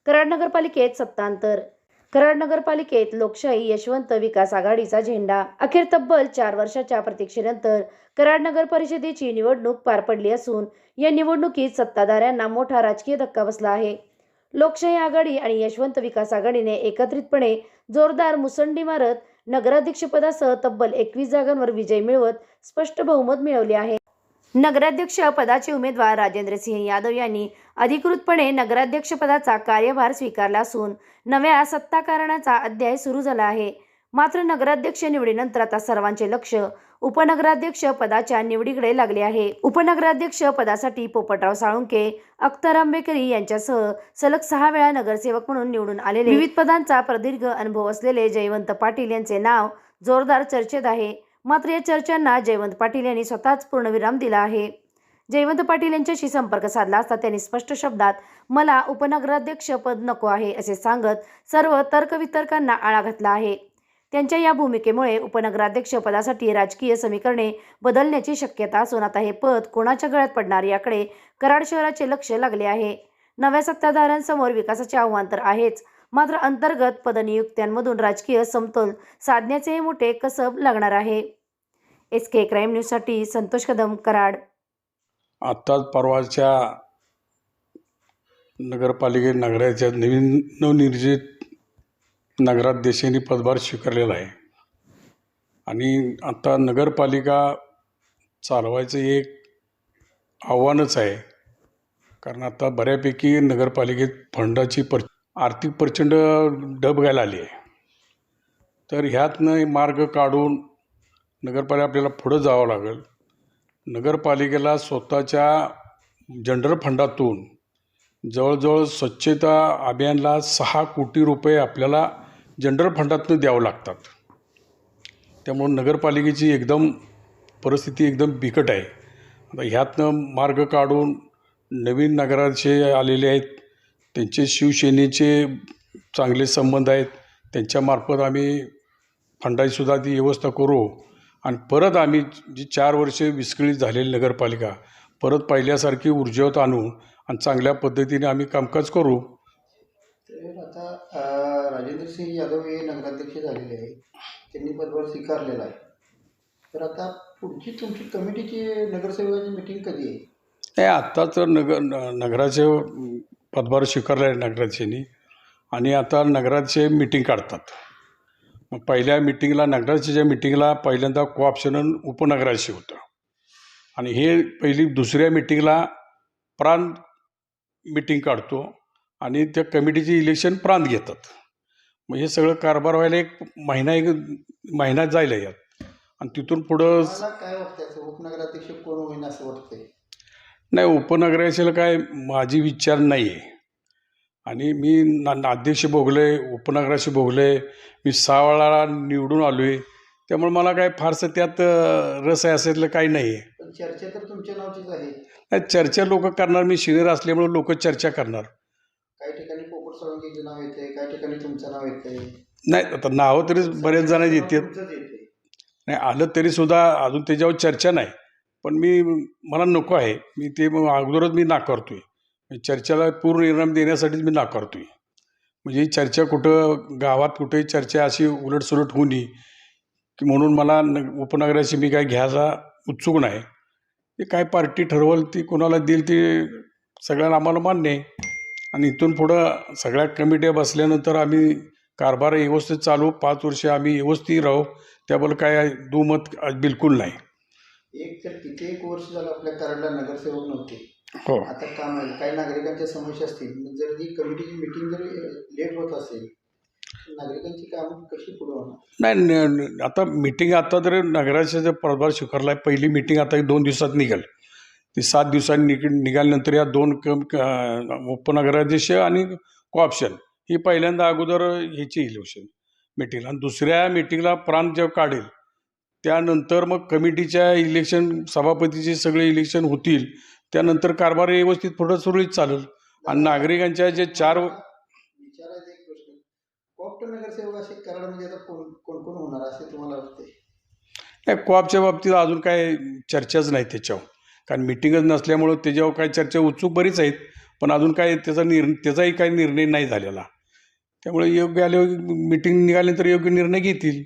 कराड नगरपालिकेत सत्तांतर. कराड नगरपालिकेत लोकशाही यशवंत विकास आघाडीचा झेंडा. अखेर तब्बल 4 वर्षाच्या प्रतीक्षेनंतर कराड नगर परिषदेची निवडणूक पार पडली असून या निवडणुकीत सत्ताधाऱ्यांना मोठा राजकीय धक्का बसला आहे. लोकशाही आघाडी आणि यशवंत विकास आघाडीने एकत्रितपणे जोरदार मुसंडी मारत नगराध्यक्षपदासह तब्बल 21 जागांवर विजय मिळवत स्पष्ट बहुमत मिळवले आहे. नगराध्यक्ष पदाचे उमेदवार राजेंद्रसिंह यादव यांनी अधिकृतपणे नगराध्यक्षपदाचा कार्यभार स्वीकारला असून नव्या सत्ताकारणाचा अध्याय सुरू झाला आहे. मात्र नगराध्यक्ष निवडीनंतर आता सर्वांचे लक्ष उपनगराध्यक्ष पदाच्या निवडीकडे लागले आहे. उपनगराध्यक्ष पदासाठी पोपटराव साळुंके, अख्तर आंबेकरी यांच्यासह सलग 6 वेळा नगरसेवक म्हणून निवडून आलेले विविध पदांचा प्रदीर्घ अनुभव असलेले जयवंत पाटील यांचे नाव जोरदार चर्चेत आहे. मात्र या चर्चांना जयवंत पाटील यांनी स्वतःच पूर्णविराम दिला आहे. जयवंत पाटील यांच्याशी संपर्क साधला असता त्यांनी स्पष्ट शब्दात मला उपनगराध्यक्ष पद नको आहे असे सांगत सर्व तर्कवितर्कांना आळा घातला आहे. त्यांच्या या भूमिकेमुळे उपनगराध्यक्ष पदासाठी राजकीय समीकरणे बदलण्याची शक्यता असून आता हे पद कोणाच्या गळ्यात पडणार याकडे कराड शहराचे लक्ष लागले आहे. नव्या सत्ताधाऱ्यांसमोर विकासाचे आव्हान तर आहेच, मात्र अंतर्गत पदनियुक्त्यांमधून राजकीय समतोल साधण्याचे मोठे कसब लागणार आहे. SK क्राईम न्यूजसाठी संतोष कदम, कराड. आत्ताच परवाच्या नगराच्या नवनिर्मित नगराध्यक्षांनी पदभार स्वीकारलेला आहे आणि आता नगरपालिका चालवायचं एक आव्हानच आहे. कारण आता बऱ्यापैकी नगरपालिकेत फंडाची आर्थिक प्रचंड डब घायला आली आहे. तर ह्यातनं मार्ग काढून नगरपालिका आपल्याला पुढं जावं लागेल. नगरपालिकेला स्वतःच्या जनरल फंडातून जवळजवळ स्वच्छता अभियानला 6 कोटी रुपये आपल्याला जनरल फंडातून द्यावं लागतात. त्यामुळे नगरपालिकेची परिस्थिती एकदम बिकट आहे. आता ह्यातनं मार्ग काढून नवीन नगराध्यक्ष आलेले आहेत, त्यांचे शिवसेनेचे चांगले संबंध आहेत, त्यांच्यामार्फत आम्ही फंडाचीसुद्धा ती व्यवस्था करू आणि परत आम्ही जी 4 वर्षे विस्कळीत झालेली नगरपालिका परत पहिल्यासारखी ऊर्जेवत आणू आणि चांगल्या पद्धतीने आम्ही कामकाज करू. तर आता राजेंद्रसिंह यादव हे नगराध्यक्ष झालेले आहे, त्यांनी पदभार स्वीकारलेला आहे. तर आता पुढची तुमची कमिटीची नगरसेवकाची मीटिंग कधी आहे? नाही, आत्ता तर नगराचे पदभार स्वीकारला आहे नगराध्यक्षांनी आणि आता नगराचे मीटिंग काढतात. मग पहिल्या मीटिंगला नगराध्यक्षाच्या मीटिंगला पहिल्यांदा कोऑप्शन उपनगराध्यक्ष होतं आणि हे दुसऱ्या मीटिंगला प्रांत मीटिंग काढतो आणि त्या कमिटीची इलेक्शन प्रांत घेतात. मग हे सगळं कारभार व्हायला एक महिना जायला यात आणि तिथून पुढं काय वाटतं उपनगराध्यक्ष कोण होईन असं वाटतंय? नाही, उपनगराध्यक्षाला काय माझी विचार नाही आहे आणि मी अध्यक्ष भोगले, उपनगराध्यक्ष भोगले, मी 6 वेळा निवडून आलो आहे. त्यामुळे मला काय फारसं त्यात रस आहे असं काही नाही आहे. पण चर्चा तर तुमच्या नावचीच आहे. नाही, चर्चा लोक करणार, मी सिनियर असल्यामुळे लोक चर्चा करणार. काही ठिकाणी पोपट साळुंकेचं नाव येते, काही ठिकाणी तुमचं नाव येते. नाही, आता नावं तरी बरेच जण येतात. नाही आलं तरीसुद्धा अजून त्याच्यावर चर्चा नाही. पण मला नको आहे, मी ते अगोदरच मी नाकारतोय. चर्चेला पूर्ण इनाम देण्यासाठीच मी नाकारतोय. म्हणजे ही चर्चा कुठं गावात कुठेही चर्चा अशी उलटसुलट होऊ नये की म्हणून मला उपनगराची मी काय घ्यायला उत्सुक नाही. ते काय पार्टी ठरवल ती कोणाला देईल ती सगळ्यांना आम्हाला मान्य आहे आणि इथून पुढं सगळ्या कमिट्या बसल्यानंतर आम्ही कारभार व्यवस्थित चालू, 5 वर्ष आम्ही व्यवस्थित राहू. त्याबद्दल काय दुमत बिलकुल नाही. किती एक वर्ष झालं आपल्या कराडला नगरसेवक नव्हते. हो, आता काम आहे, काही नागरिकांच्या समस्या असतील. जर ही कमिटीची मीटिंग जर लेट होत असेल नागरिकांची कामं कशी पुढे होणार? नाही, आता मीटिंग आता जर नगराचा जर पदभार स्वीकारला आहे, पहिली मीटिंग आता 2 दिवसात निघेल. ती 7 दिवसांनी निघाल्यानंतर या 2 उपनगराध्यक्ष आणि कोऑप्शन ही पहिल्यांदा अगोदर ह्याची इलेक्शन मीटिंगला आणि दुसऱ्या मीटिंगला प्रांत जेव्हा काढेल त्यानंतर मग कमिटीच्या इलेक्शन, सभापतीचे सगळे इलेक्शन होतील. त्यानंतर कारभार व्यवस्थित पुढं सुरळीत चालेल आणि नागरिकांच्या जे 4 विचारायचा एक प्रश्न, कोऑप्ट नगरसेवक असे कराडमध्ये आता कोण कोण होणार असे तुम्हाला वाटते? नाही, कोऑपच्या बाबतीत अजून काय चर्चाच नाही त्याच्यावर, कारण मीटिंगच नसल्यामुळं त्याच्यावर काय चर्चा उत्सुक बरीच आहेत. पण अजून काय त्याचाही काही निर्णय नाही झालेला. त्यामुळे योग्य आल्यावर मीटिंग निघाल्यानंतर योग्य निर्णय घेतील.